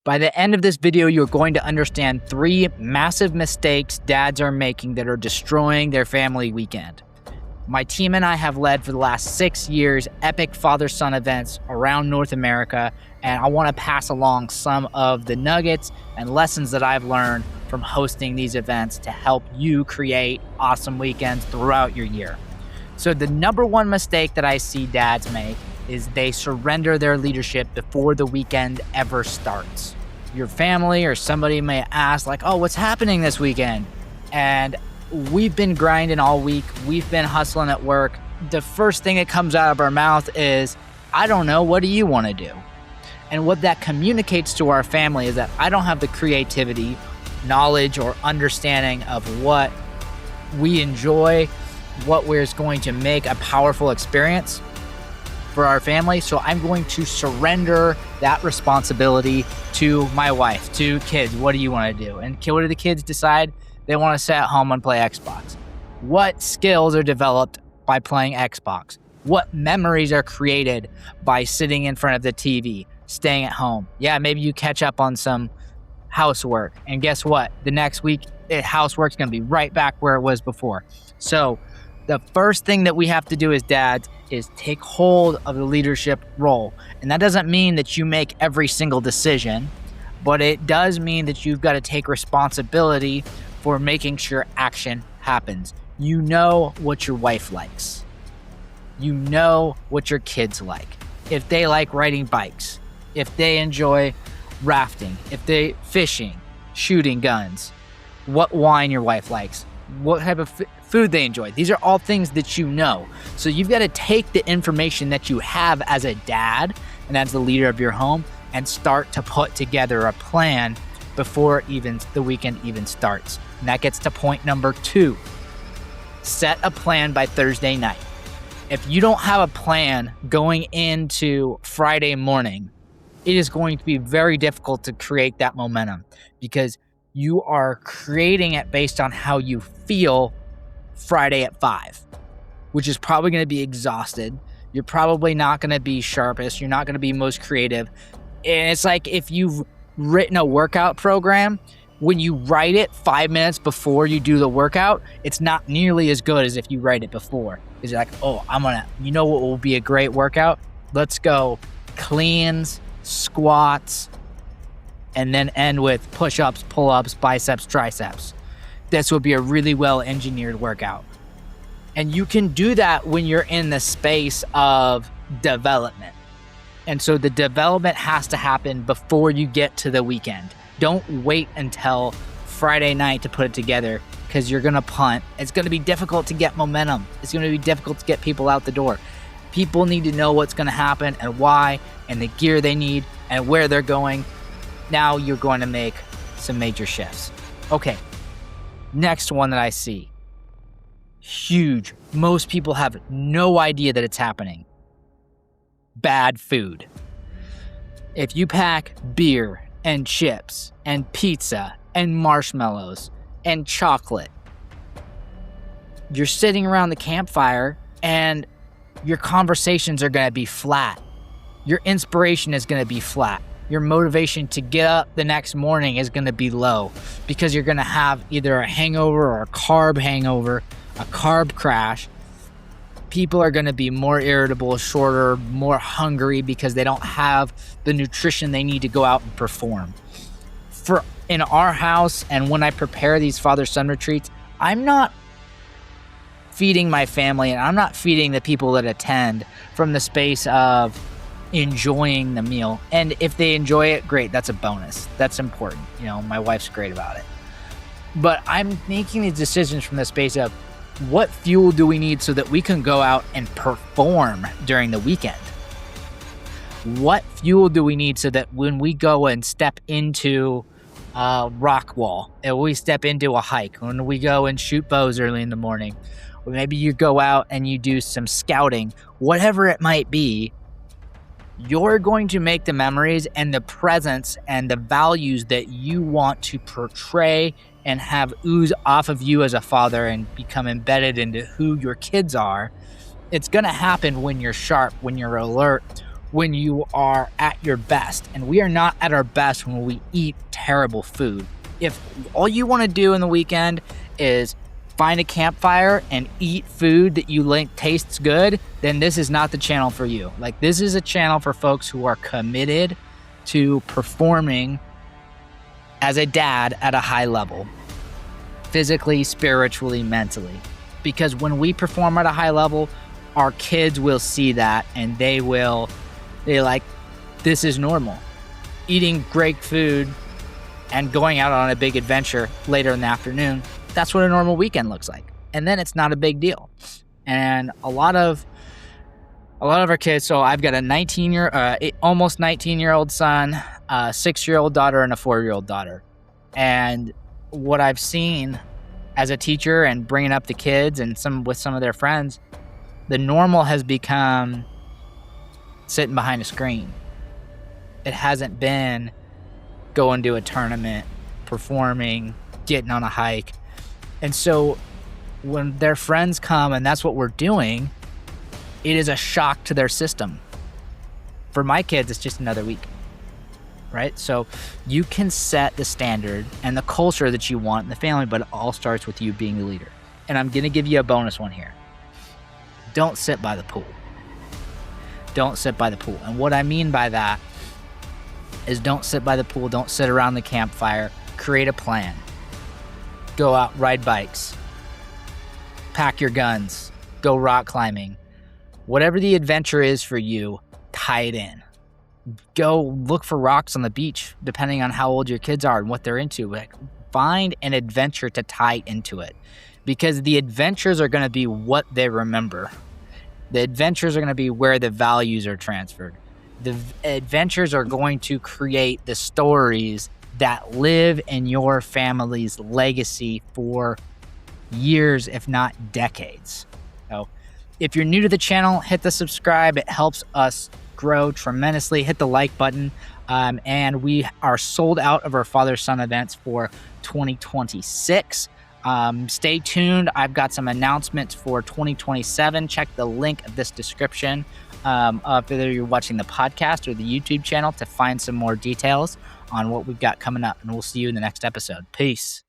By the end of this video, you're going to understand 3 massive mistakes dads are making that are destroying their family weekend. My team and I have led for the last 6 years epic father-son events around North America, and I want to pass along some of the nuggets and lessons that I've learned from hosting these events to help you create awesome weekends throughout your year. So the number one mistake that I see dads make is they surrender their leadership before the weekend ever starts. Your family or somebody may ask like, oh, what's happening this weekend? And we've been grinding all week. We've been hustling at work. The first thing that comes out of our mouth is, I don't know, what do you want to do? And what that communicates to our family is that I don't have the creativity, knowledge, or understanding of what we enjoy, what we're going to make a powerful experience for our family. So I'm going to surrender that responsibility to my wife, to kids. What do you want to do? And what do the kids decide? They want to sit at home and play Xbox. What skills are developed by playing Xbox? What memories are created by sitting in front of the TV, staying at home? Yeah, maybe you catch up on some housework. And guess what? The next week, housework's going to be right back where it was before. So the first thing that we have to do as dads is take hold of the leadership role. And that doesn't mean that you make every single decision, but it does mean that you've got to take responsibility for making sure action happens. You know what your wife likes. You know what your kids like. If they like riding bikes, if they enjoy rafting, if they fishing, shooting guns, what wine your wife likes, what type of food they enjoy. These are all things that you know. So you've got to take the information that you have as a dad and as the leader of your home and start to put together a plan before even the weekend even starts. And that gets to point number 2. Set a plan by Thursday night. If you don't have a plan going into Friday morning, it is going to be very difficult to create that momentum because you are creating it based on how you feel Friday at 5, which is probably going to be exhausted. You're probably not going to be sharpest. You're not going to be most creative. And it's like if you've written a workout program, when you write it 5 minutes before you do the workout, it's not nearly as good as if you write it before. It's like, oh, you know what will be a great workout? Let's go cleans, squats, and then end with push-ups, pull-ups, biceps, triceps. This would be a really well-engineered workout. And you can do that when you're in the space of development. And so the development has to happen before you get to the weekend. Don't wait until Friday night to put it together because you're going to punt. It's going to be difficult to get momentum. It's going to be difficult to get people out the door. People need to know what's going to happen and why and the gear they need and where they're going. Now you're going to make some major shifts. Okay, next one that I see. Huge. Most people have no idea that it's happening. Bad food. If you pack beer and chips and pizza and marshmallows and chocolate, you're sitting around the campfire and your conversations are going to be flat. Your inspiration is going to be flat. Your motivation to get up the next morning is going to be low because you're going to have either a hangover or a carb hangover, a carb crash. People are going to be more irritable, shorter, more hungry because they don't have the nutrition they need to go out and perform. In our house, and when I prepare these father-son retreats, I'm not feeding my family and I'm not feeding the people that attend from the space of enjoying the meal. And if they enjoy it, great, that's a bonus. That's important. My wife's great about it. But I'm making these decisions from the space of what fuel do we need so that we can go out and perform during the weekend? What fuel do we need so that when we go and step into a rock wall, and we step into a hike, when we go and shoot bows early in the morning, or maybe you go out and you do some scouting, whatever it might be, you're going to make the memories and the presence and the values that you want to portray and have ooze off of you as a father and become embedded into who your kids are. It's going to happen when you're sharp, when you're alert, when you are at your best. And we are not at our best when we eat terrible food. If all you want to do in the weekend is find a campfire and eat food that you think tastes good, then this is not the channel for you. Like, this is a channel for folks who are committed to performing as a dad at a high level, physically, spiritually, mentally. Because when we perform at a high level, our kids will see that and they're like, this is normal. Eating great food and going out on a big adventure later in the afternoon, that's what a normal weekend looks like. And then it's not a big deal. And a lot of our kids, so I've got a almost 19-year-old son, a 6-year-old daughter, and a 4-year-old daughter. And what I've seen as a teacher and bringing up the kids and with some of their friends, the normal has become sitting behind a screen. It hasn't been going to a tournament, performing, getting on a hike. And so when their friends come and that's what we're doing, it is a shock to their system. For my kids, it's just another week, right? So you can set the standard and the culture that you want in the family, but it all starts with you being the leader. And I'm going to give you a bonus one here. Don't sit by the pool. Don't sit by the pool. And what I mean by that is don't sit by the pool. Don't sit around the campfire. Create a plan. Go out, ride bikes, pack your guns, go rock climbing. Whatever the adventure is for you, tie it in. Go look for rocks on the beach, depending on how old your kids are and what they're into. Like, find an adventure to tie into it, because the adventures are going to be what they remember. The adventures are going to be where the values are transferred. The adventures are going to create the stories that live in your family's legacy for years, if not decades. So if you're new to the channel, hit the subscribe. It helps us grow tremendously. Hit the like button. And we are sold out of our father-son events for 2026. Stay tuned. I've got some announcements for 2027. Check the link of this description, whether you're watching the podcast or the YouTube channel, to find some more details on what we've got coming up. And we'll see you in the next episode. Peace.